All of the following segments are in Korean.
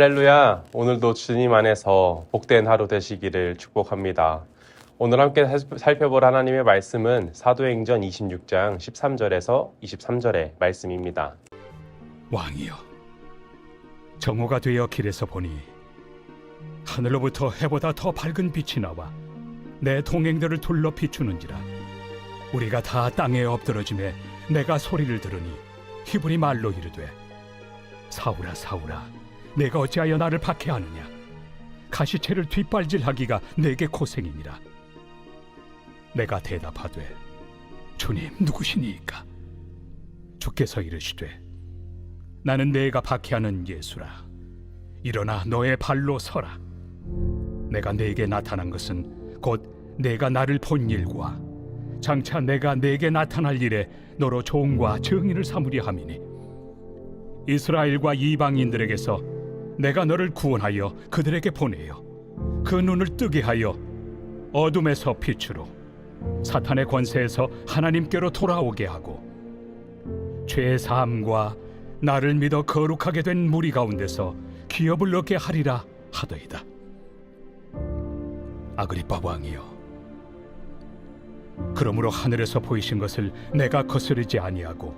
할렐루야! 오늘도 주님 안에서 복된 하루 되시기를 축복합니다. 오늘 함께 살펴볼 하나님의 말씀은 사도행전 26장 13절에서 23절의 말씀입니다. 왕이여, 정오가 되어 길에서 보니 하늘로부터 해보다 더 밝은 빛이 나와 내 동행들을 둘러 비추는지라. 우리가 다 땅에 엎드러짐에 내가 소리를 들으니 히브리 말로 이르되, 사울아 사울아, 내가 어찌하여 나를 박해하느냐? 가시채를 뒷발질하기가 내게 고생이니라. 내가 대답하되, 주님 누구시니이까? 주께서 이르시되, 나는 내가 박해하는 예수라. 일어나 너의 발로 서라. 내가 네게 나타난 것은 곧 내가 나를 본 일과 장차 내가 네게 나타날 일에 너로 종과 증인을 삼으려 함이니, 이스라엘과 이방인들에게서 내가 너를 구원하여 그들에게 보내어 그 눈을 뜨게 하여 어둠에서 빛으로, 사탄의 권세에서 하나님께로 돌아오게 하고, 죄 사함과 나를 믿어 거룩하게 된 무리 가운데서 기업을 얻게 하리라 하더이다. 아그리빠 왕이여, 그러므로 하늘에서 보이신 것을 내가 거스르지 아니하고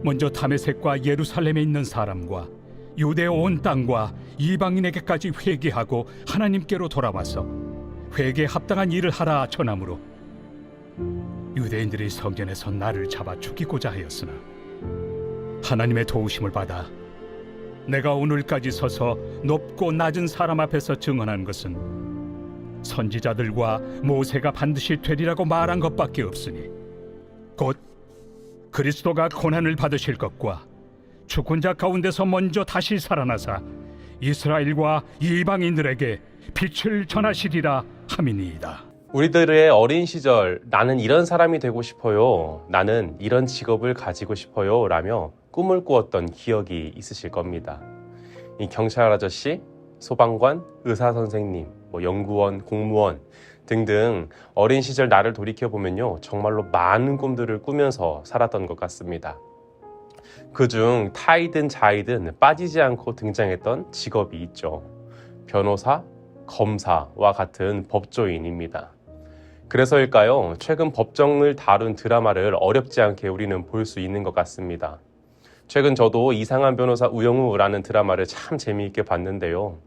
먼저 다메섹과 예루살렘에 있는 사람과 유대 온 땅과 이방인에게까지 회개하고 하나님께로 돌아와서 회개에 합당한 일을 하라 전하므로, 유대인들이 성전에서 나를 잡아 죽이고자 하였으나 하나님의 도우심을 받아 내가 오늘까지 서서 높고 낮은 사람 앞에서 증언한 것은 선지자들과 모세가 반드시 되리라고 말한 것밖에 없으니, 곧 그리스도가 고난을 받으실 것과 죽은 자 가운데서 먼저 다시 살아나사 이스라엘과 이방인들에게 빛을 전하시리라 함이니이다. 우리들의 어린 시절, 나는 이런 사람이 되고 싶어요, 나는 이런 직업을 가지고 싶어요 라며 꿈을 꾸었던 기억이 있으실 겁니다. 이 경찰 아저씨, 소방관, 의사 선생님, 연구원, 공무원 등등 어린 시절 나를 돌이켜보면요, 정말로 많은 꿈들을 꾸면서 살았던 것 같습니다. 그중 타이든 자이든 빠지지 않고 등장했던 직업이 있죠. 변호사, 검사와 같은 법조인입니다. 그래서일까요? 최근 법정을 다룬 드라마를 어렵지 않게 우리는 볼 수 있는 것 같습니다. 최근 저도 이상한 변호사 우영우라는 드라마를 참 재미있게 봤는데요.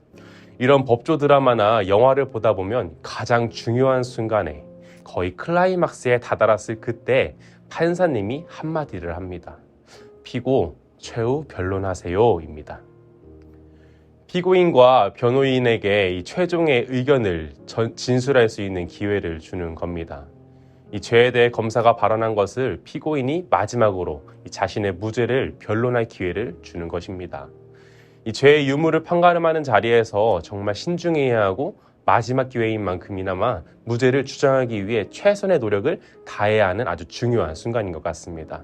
이런 법조 드라마나 영화를 보다 보면 가장 중요한 순간에, 거의 클라이막스에 다다랐을 그때 판사님이 한마디를 합니다. 피고 최후 변론하세요 입니다. 피고인과 변호인에게 이 최종의 의견을 진술할 수 있는 기회를 주는 겁니다. 이 죄에 대해 검사가 발언한 것을 피고인이 마지막으로 자신의 무죄를 변론할 기회를 주는 것입니다. 이 죄의 유무를 판가름하는 자리에서 정말 신중해야 하고 마지막 기회인 만큼이나마 무죄를 주장하기 위해 최선의 노력을 다해야 하는 아주 중요한 순간인 것 같습니다.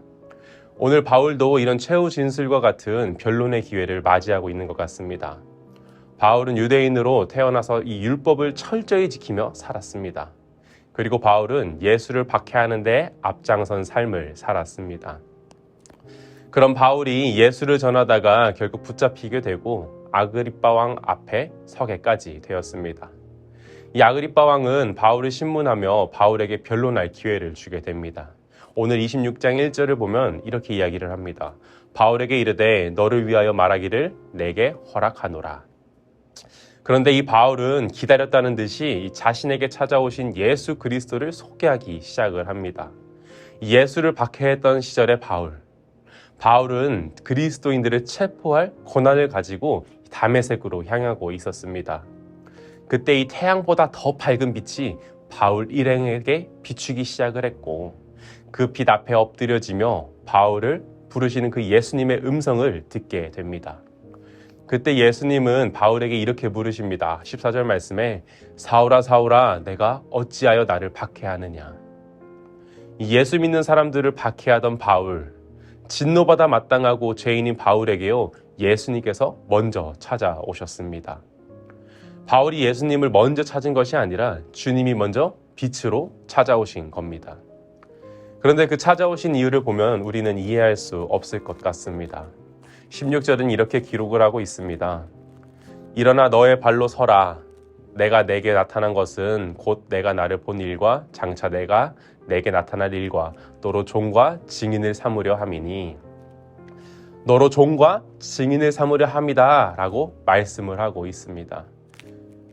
오늘 바울도 이런 최후 진술과 같은 변론의 기회를 맞이하고 있는 것 같습니다. 바울은 유대인으로 태어나서 이 율법을 철저히 지키며 살았습니다. 그리고 바울은 예수를 박해하는 데 앞장선 삶을 살았습니다. 그럼 바울이 예수를 전하다가 결국 붙잡히게 되고 아그리빠 왕 앞에 서게까지 되었습니다. 이 아그리빠 왕은 바울을 신문하며 바울에게 변론할 기회를 주게 됩니다. 오늘 26장 1절을 보면 이렇게 이야기를 합니다. 바울에게 이르되 너를 위하여 말하기를 내게 허락하노라. 그런데 이 바울은 기다렸다는 듯이 자신에게 찾아오신 예수 그리스도를 소개하기 시작을 합니다. 예수를 박해했던 시절의 바울은 그리스도인들을 체포할 권한을 가지고 다메섹으로 향하고 있었습니다. 그때 이 태양보다 더 밝은 빛이 바울 일행에게 비추기 시작을 했고, 그 빛 앞에 엎드려지며 바울을 부르시는 그 예수님의 음성을 듣게 됩니다. 그때 예수님은 바울에게 이렇게 부르십니다. 14절 말씀에 사울아 사울아 내가 어찌하여 나를 박해하느냐. 이 예수 믿는 사람들을 박해하던 바울, 진노받아 마땅하고 죄인인 바울에게요, 예수님께서 먼저 찾아오셨습니다. 바울이 예수님을 먼저 찾은 것이 아니라 주님이 먼저 빛으로 찾아오신 겁니다. 그런데 그 찾아오신 이유를 보면 우리는 이해할 수 없을 것 같습니다. 16절은 이렇게 기록을 하고 있습니다. 일어나 너의 발로 서라. 내가 내게 나타난 것은 곧 내가 나를 본 일과 장차 내가 내게 나타날 일과 너로 종과 증인을 삼으려 함이니 너로 종과 증인을 삼으려 함이다 라고 말씀을 하고 있습니다.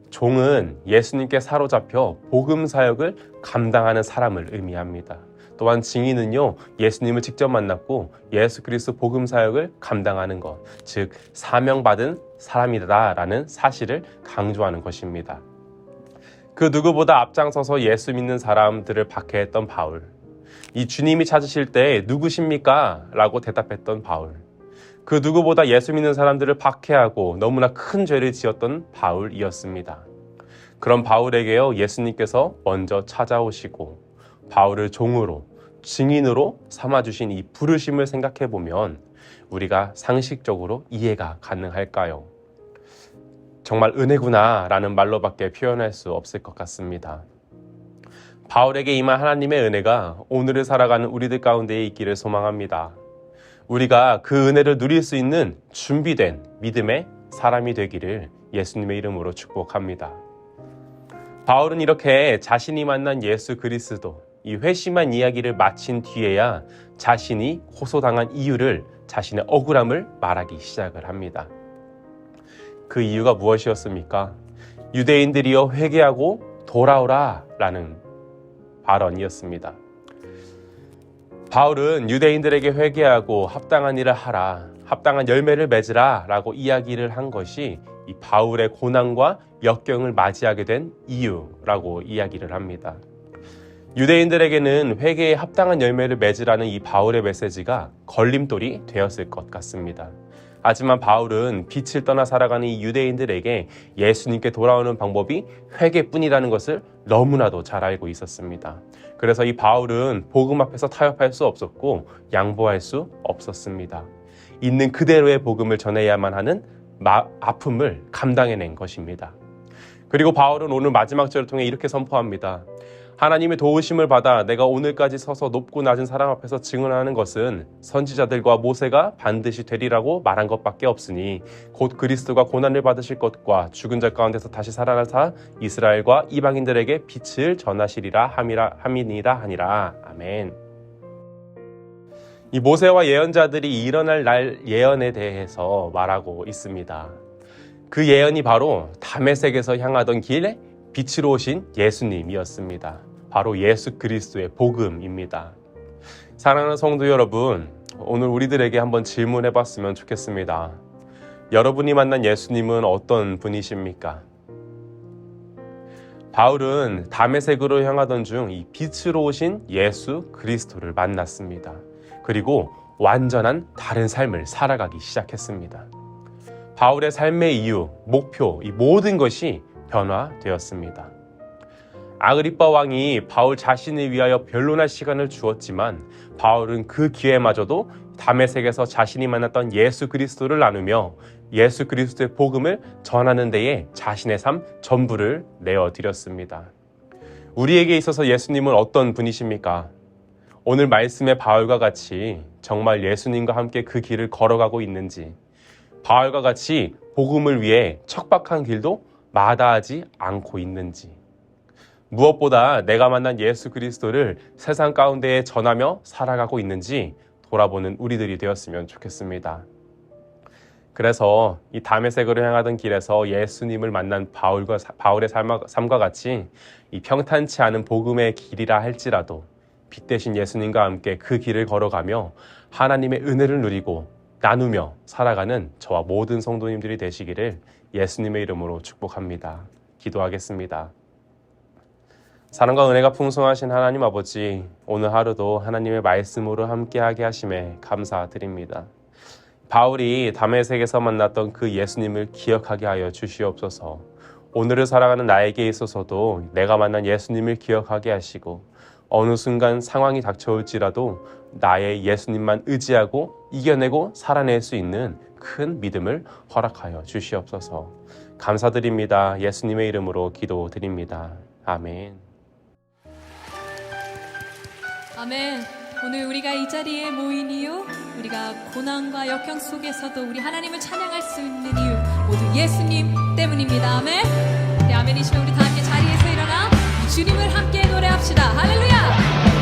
종은 예수님께 사로잡혀 복음 사역을 감당하는 사람을 의미합니다. 또한 증인은요, 예수님을 직접 만났고 예수 그리스도 복음 사역을 감당하는 것, 즉 사명받은 사람이다라는 사실을 강조하는 것입니다. 그 누구보다 앞장서서 예수 믿는 사람들을 박해했던 바울. 이 주님이 찾으실 때 누구십니까? 라고 대답했던 바울. 그 누구보다 예수 믿는 사람들을 박해하고 너무나 큰 죄를 지었던 바울이었습니다. 그런 바울에게요, 예수님께서 먼저 찾아오시고 바울을 종으로, 증인으로 삼아주신 이 부르심을 생각해보면 우리가 상식적으로 이해가 가능할까요? 정말 은혜구나 라는 말로밖에 표현할 수 없을 것 같습니다. 바울에게 임한 하나님의 은혜가 오늘을 살아가는 우리들 가운데에 있기를 소망합니다. 우리가 그 은혜를 누릴 수 있는 준비된 믿음의 사람이 되기를 예수님의 이름으로 축복합니다. 바울은 이렇게 자신이 만난 예수 그리스도, 이 회심한 이야기를 마친 뒤에야 자신이 호소당한 이유를, 자신의 억울함을 말하기 시작을 합니다. 그 이유가 무엇이었습니까? 유대인들이여 회개하고 돌아오라 라는 발언이었습니다. 바울은 유대인들에게 회개하고 합당한 일을 하라, 합당한 열매를 맺으라 라고 이야기를 한 것이 이 바울의 고난과 역경을 맞이하게 된 이유라고 이야기를 합니다. 유대인들에게는 회개에 합당한 열매를 맺으라는 이 바울의 메시지가 걸림돌이 되었을 것 같습니다. 하지만 바울은 빛을 떠나 살아가는 이 유대인들에게 예수님께 돌아오는 방법이 회개뿐이라는 것을 너무나도 잘 알고 있었습니다. 그래서 이 바울은 복음 앞에서 타협할 수 없었고 양보할 수 없었습니다. 있는 그대로의 복음을 전해야만 하는 아픔을 감당해낸 것입니다. 그리고 바울은 오늘 마지막 절을 통해 이렇게 선포합니다. 하나님의 도우심을 받아 내가 오늘까지 서서 높고 낮은 사람 앞에서 증언하는 것은 선지자들과 모세가 반드시 되리라고 말한 것밖에 없으니 곧 그리스도가 고난을 받으실 것과 죽은 자 가운데서 다시 살아나사 이스라엘과 이방인들에게 빛을 전하시리라 함이니라 하니라. 아멘. 이 모세와 예언자들이 일어날 날 예언에 대해서 말하고 있습니다. 그 예언이 바로 다메섹에서 향하던 길에 빛으로 오신 예수님이었습니다. 바로 예수 그리스도의 복음입니다. 사랑하는 성도 여러분, 오늘 우리들에게 한번 질문해 봤으면 좋겠습니다. 여러분이 만난 예수님은 어떤 분이십니까? 바울은 다메섹으로 향하던 중 이 빛으로 오신 예수 그리스도를 만났습니다. 그리고 완전한 다른 삶을 살아가기 시작했습니다. 바울의 삶의 이유, 목표, 이 모든 것이 변화되었습니다. 아그리빠 왕이 바울 자신을 위하여 변론할 시간을 주었지만 바울은 그 기회마저도 다메섹에서 자신이 만났던 예수 그리스도를 나누며 예수 그리스도의 복음을 전하는 데에 자신의 삶 전부를 내어드렸습니다. 우리에게 있어서 예수님은 어떤 분이십니까? 오늘 말씀의 바울과 같이 정말 예수님과 함께 그 길을 걸어가고 있는지, 바울과 같이 복음을 위해 척박한 길도 마다하지 않고 있는지, 무엇보다 내가 만난 예수 그리스도를 세상 가운데에 전하며 살아가고 있는지 돌아보는 우리들이 되었으면 좋겠습니다. 그래서 이 다메섹으로 향하던 길에서 예수님을 만난 바울의 삶과 같이 이 평탄치 않은 복음의 길이라 할지라도 빛 대신 예수님과 함께 그 길을 걸어가며 하나님의 은혜를 누리고 나누며 살아가는 저와 모든 성도님들이 되시기를 예수님의 이름으로 축복합니다. 기도하겠습니다. 사랑과 은혜가 풍성하신 하나님 아버지, 오늘 하루도 하나님의 말씀으로 함께하게 하심에 감사드립니다. 바울이 다메섹에서 만났던 그 예수님을 기억하게 하여 주시옵소서. 오늘을 살아가는 나에게 있어서도 내가 만난 예수님을 기억하게 하시고 어느 순간 상황이 닥쳐올지라도 나의 예수님만 의지하고 이겨내고 살아낼 수 있는 큰 믿음을 허락하여 주시옵소서. 감사드립니다. 예수님의 이름으로 기도드립니다. 아멘. 아멘. 오늘 우리가 이 자리에 모인 이유, 우리가 고난과 역경 속에서도 우리 하나님을 찬양할 수 있는 이유, 모두 예수님 때문입니다. 아멘. 네, 아멘이시면 우리 다 함께 자리에서 일어나 이 주님을 함께 노래합시다. 할렐루야.